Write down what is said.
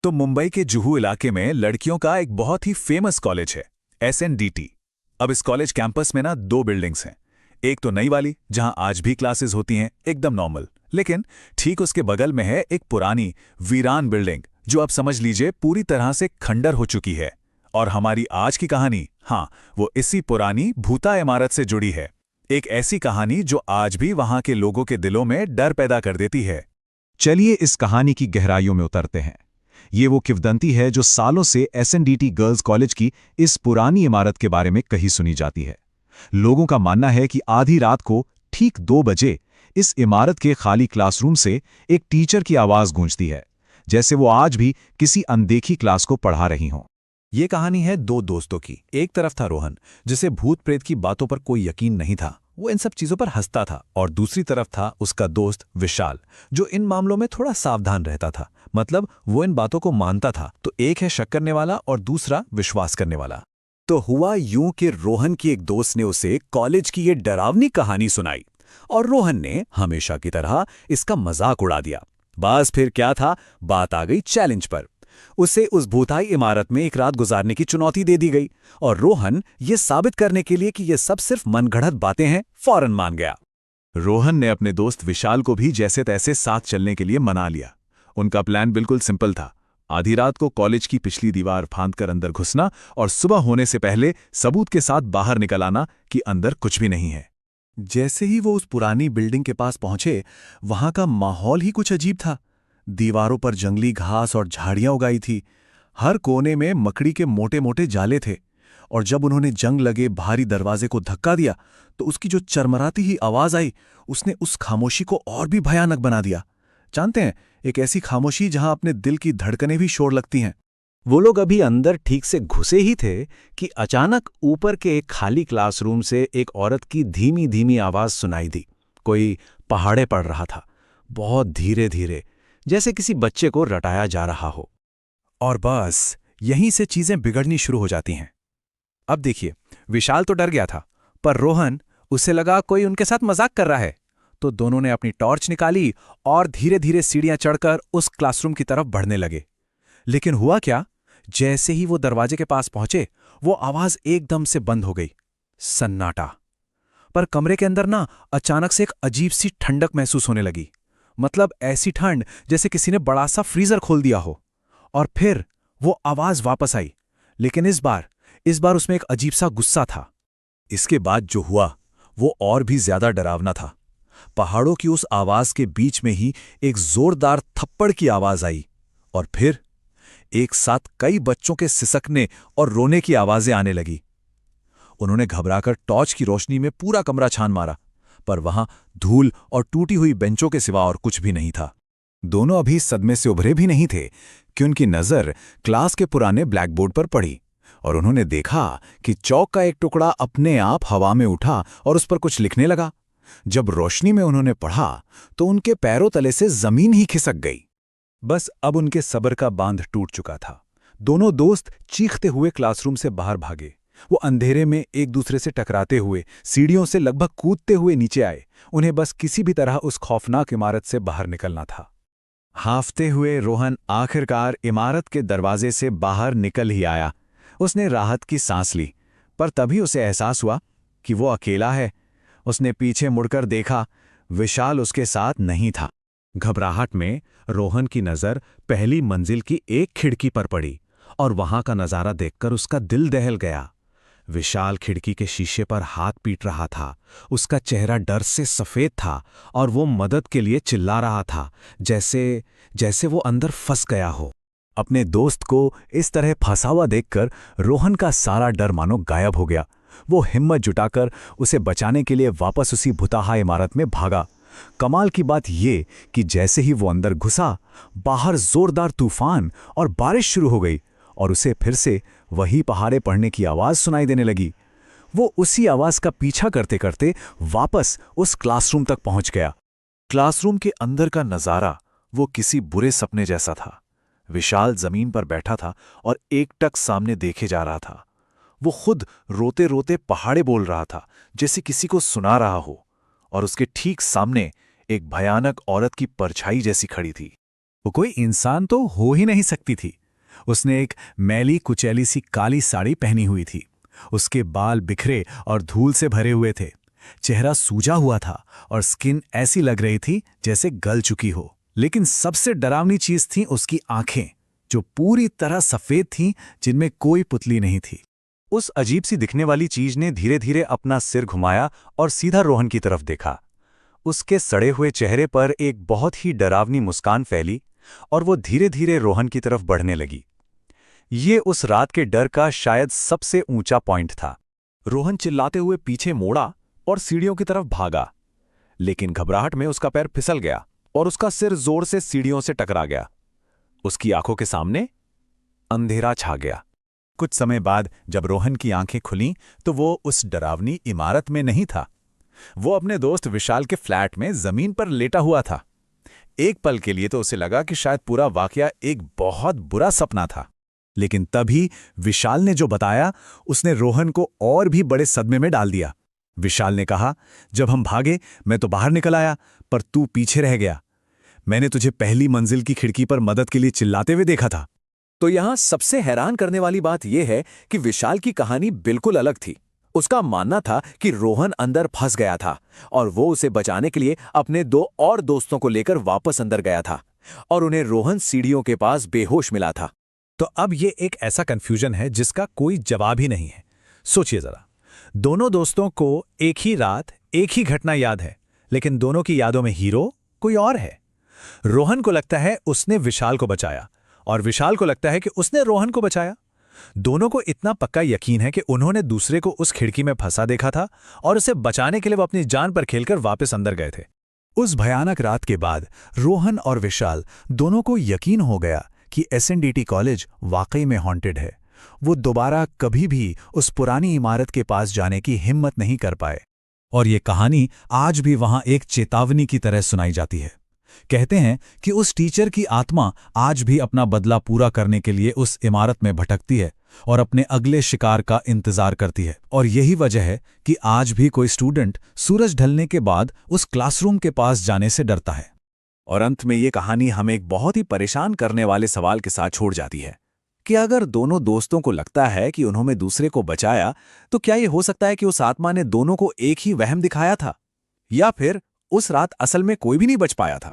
तो मुंबई के जुहू इलाके में लड़कियों का एक बहुत ही फेमस कॉलेज है, SNDT। अब इस कॉलेज कैंपस में ना दो बिल्डिंग्स हैं। एक तो नई वाली जहां आज भी क्लासेस होती हैं, एकदम नॉर्मल। लेकिन ठीक उसके बगल में है एक पुरानी वीरान बिल्डिंग जो अब समझ लीजिए पूरी तरह से खंडर हो चुकी है। और हमारी आज की कहानी, हाँ, वो इसी पुरानी भूता इमारत से जुड़ी है। एक ऐसी कहानी जो आज भी वहां के लोगों के दिलों में डर पैदा कर देती है। चलिए इस कहानी की गहराइयों में उतरते हैं। ये वो किंवदंती है जो सालों से SNDT गर्ल्स कॉलेज की इस पुरानी इमारत के बारे में कही सुनी जाती है। लोगों का मानना है कि आधी रात को ठीक 2 बजे इस इमारत के खाली क्लासरूम से एक टीचर की आवाज गूंजती है, जैसे वो आज भी किसी अनदेखी क्लास को पढ़ा रही हों। ये कहानी है दो दोस्तों की। एक तरफ था रोहन, जिसे भूत प्रेत की बातों पर कोई यकीन नहीं था, वो इन सब चीजों पर हंसता था। और दूसरी तरफ था उसका दोस्त विशाल, जो इन मामलों में थोड़ा सावधान रहता था। मतलब वो इन बातों को मानता था। तो एक है शक करने वाला और दूसरा विश्वास करने वाला। तो हुआ यूं कि रोहन की एक दोस्त ने उसे कॉलेज की ये डरावनी कहानी सुनाई और रोहन ने हमेशा की तरह इसका मजाक उड़ा दिया। बस फिर क्या था, बात आ गई चैलेंज पर। उसे उस भूताई इमारत में एक रात गुजारने की चुनौती दे दी गई और रोहन ये साबित करने के लिए कि ये सब सिर्फ मनगढ़ंत बातें हैं, फौरन मान गया। रोहन ने अपने दोस्त विशाल को भी जैसे तैसे साथ चलने के लिए मना लिया। उनका प्लान बिल्कुल सिंपल था। आधी रात को कॉलेज की पिछली दीवार फांदकर अंदर घुसना और सुबह होने से पहले सबूत के साथ बाहर निकल आना कि अंदर कुछ भी नहीं है। जैसे ही वो उस पुरानी बिल्डिंग के पास पहुंचे, वहां का माहौल ही कुछ अजीब था। दीवारों पर जंगली घास और झाड़ियां उगाई थी। हर कोने में मकड़ी के मोटे मोटे जाले थे। और जब उन्होंने जंग लगे भारी दरवाजे को धक्का दिया तो उसकी जो चरमराती ही आवाज आई, उसने उस खामोशी को और भी भयानक बना दिया। जानते हैं, एक ऐसी खामोशी जहां अपने दिल की धड़कनें भी शोर लगती हैं। वो लोग अभी अंदर ठीक से घुसे ही थे कि अचानक ऊपर के एक खाली क्लासरूम से एक औरत की धीमी धीमी आवाज सुनाई दी। कोई पहाड़े पढ़ रहा था, बहुत धीरे धीरे, जैसे किसी बच्चे को रटाया जा रहा हो। और बस यहीं से चीजें बिगड़नी शुरू हो जाती हैं। अब देखिए, विशाल तो डर गया था, पर रोहन, उसे लगा कोई उनके साथ मजाक कर रहा है। तो दोनों ने अपनी टॉर्च निकाली और धीरे धीरे सीढ़ियां चढ़कर उस क्लासरूम की तरफ बढ़ने लगे। लेकिन हुआ क्या, जैसे ही वो दरवाजे के पास पहुंचे, वो आवाज एकदम से बंद हो गई। सन्नाटा। पर कमरे के अंदर ना अचानक से एक अजीब सी ठंडक महसूस होने लगी। मतलब ऐसी ठंड जैसे किसी ने बड़ा सा फ्रीजर खोल दिया हो। और फिर वो आवाज वापस आई, लेकिन इस बार उसमें एक अजीब सा गुस्सा था। इसके बाद जो हुआ वो और भी ज्यादा डरावना था। पहाड़ों की उस आवाज के बीच में ही एक जोरदार थप्पड़ की आवाज आई और फिर एक साथ कई बच्चों के सिसकने और रोने की आवाजें आने लगी। उन्होंने घबराकर टॉर्च की रोशनी में पूरा कमरा छान मारा, पर वहां धूल और टूटी हुई बेंचों के सिवा और कुछ भी नहीं था। दोनों अभी सदमे से उभरे भी नहीं थे कि उनकी नजर क्लास के पुराने ब्लैकबोर्ड पर पड़ी और उन्होंने देखा कि चौक का एक टुकड़ा अपने आप हवा में उठा और उस पर कुछ लिखने लगा। जब रोशनी में उन्होंने पढ़ा तो उनके पैरों तले से जमीन ही खिसक गई। बस अब उनके सब्र का बांध टूट चुका था। दोनों दोस्त चीखते हुए क्लासरूम से बाहर भागे। वो अंधेरे में एक दूसरे से टकराते हुए सीढ़ियों से लगभग कूदते हुए नीचे आए। उन्हें बस किसी भी तरह उस खौफनाक इमारत से बाहर निकलना था। हांफते हुए रोहन आखिरकार इमारत के दरवाजे से बाहर निकल ही आया। उसने राहत की सांस ली, पर तभी उसे एहसास हुआ कि वो अकेला है। उसने पीछे मुड़कर देखा, विशाल उसके साथ नहीं था। घबराहट में रोहन की नजर पहली मंजिल की एक खिड़की पर पड़ी और वहां का नजारा देखकर उसका दिल दहल गया। विशाल खिड़की के शीशे पर हाथ पीट रहा था। उसका चेहरा डर से सफेद था और वो मदद के लिए चिल्ला रहा था, जैसे वो अंदर फंस गया हो। अपने दोस्त को इस तरह फंसा हुआ देखकर रोहन का सारा डर मानो गायब हो गया। वो हिम्मत जुटाकर उसे बचाने के लिए वापस उसी भुताहा इमारत में भागा। कमाल की बात ये कि जैसे ही वो अंदर घुसा, बाहर जोरदार तूफान और बारिश शुरू हो गई और उसे फिर से वही पहाड़े पढ़ने की आवाज सुनाई देने लगी। वो उसी आवाज का पीछा करते करते वापस उस क्लासरूम तक पहुंच गया। क्लासरूम के अंदर का नजारा वो किसी बुरे सपने जैसा था। विशाल जमीन पर बैठा था और एकटक सामने देखे जा रहा था। वो खुद रोते रोते पहाड़े बोल रहा था, जैसे किसी को सुना रहा हो। और उसके ठीक सामने एक भयानक औरत की परछाई जैसी खड़ी थी। वो कोई इंसान तो हो ही नहीं सकती थी। उसने एक मैली कुचैली सी काली साड़ी पहनी हुई थी। उसके बाल बिखरे और धूल से भरे हुए थे। चेहरा सूजा हुआ था और स्किन ऐसी लग रही थी जैसे गल चुकी हो। लेकिन सबसे डरावनी चीज थी उसकी आंखें, जो पूरी तरह सफेद थीं, जिनमें कोई पुतली नहीं थी। उस अजीब सी दिखने वाली चीज ने धीरे धीरे अपना सिर घुमाया और सीधा रोहन की तरफ देखा। उसके सड़े हुए चेहरे पर एक बहुत ही डरावनी मुस्कान फैली और वो धीरे धीरे रोहन की तरफ बढ़ने लगी। ये उस रात के डर का शायद सबसे ऊंचा पॉइंट था। रोहन चिल्लाते हुए पीछे मोड़ा और सीढ़ियों की तरफ भागा, लेकिन घबराहट में उसका पैर फिसल गया और उसका सिर जोर से सीढ़ियों से टकरा गया। उसकी आंखों के सामने अंधेरा छा गया। कुछ समय बाद जब रोहन की आंखें खुलीं तो वो उस डरावनी इमारत में नहीं था। वो अपने दोस्त विशाल के फ्लैट में जमीन पर लेटा हुआ था। एक पल के लिए तो उसे लगा कि शायद पूरा वाकया एक बहुत बुरा सपना था। लेकिन तभी विशाल ने जो बताया, उसने रोहन को और भी बड़े सदमे में डाल दिया। विशाल ने कहा, जब हम भागे मैं तो बाहर निकल आया, पर तू पीछे रह गया। मैंने तुझे पहली मंजिल की खिड़की पर मदद के लिए चिल्लाते हुए देखा था। तो यहां सबसे हैरान करने वाली बात यह है कि विशाल की कहानी बिल्कुल अलग थी। उसका मानना था कि रोहन अंदर फंस गया था और वो उसे बचाने के लिए अपने 2 और दोस्तों को लेकर वापस अंदर गया था और उन्हें रोहन सीढ़ियों के पास बेहोश मिला था। तो अब ये एक ऐसा कंफ्यूजन है जिसका कोई जवाब ही नहीं है। सोचिए जरा, दोनों दोस्तों को एक ही रात एक ही घटना याद है, लेकिन दोनों की यादों में हीरो कोई और है। रोहन को लगता है उसने विशाल को बचाया और विशाल को लगता है कि उसने रोहन को बचाया। दोनों को इतना पक्का यकीन है कि उन्होंने दूसरे को उस खिड़की में फंसा देखा था और उसे बचाने के लिए वो अपनी जान पर खेलकर वापस अंदर गए थे। उस भयानक रात के बाद रोहन और विशाल दोनों को यकीन हो गया कि एसएनडीटी कॉलेज वाकई में हॉन्टेड है। वो दोबारा कभी भी उस पुरानी इमारत के पास जाने की हिम्मत नहीं कर पाए। और ये कहानी आज भी वहां एक चेतावनी की तरह सुनाई जाती है। कहते हैं कि उस टीचर की आत्मा आज भी अपना बदला पूरा करने के लिए उस इमारत में भटकती है और अपने अगले शिकार का इंतजार करती है। और यही वजह है कि आज भी कोई स्टूडेंट सूरज ढलने के बाद उस क्लासरूम के पास जाने से डरता है। और अंत में ये कहानी हमें एक बहुत ही परेशान करने वाले सवाल के साथ छोड़ जाती है कि अगर दोनों दोस्तों को लगता है कि उन्होंने दूसरे को बचाया, तो क्या ये हो सकता है कि उस आत्मा ने दोनों को एक ही वहम दिखाया था, या फिर उस रात असल में कोई भी नहीं बच पाया था।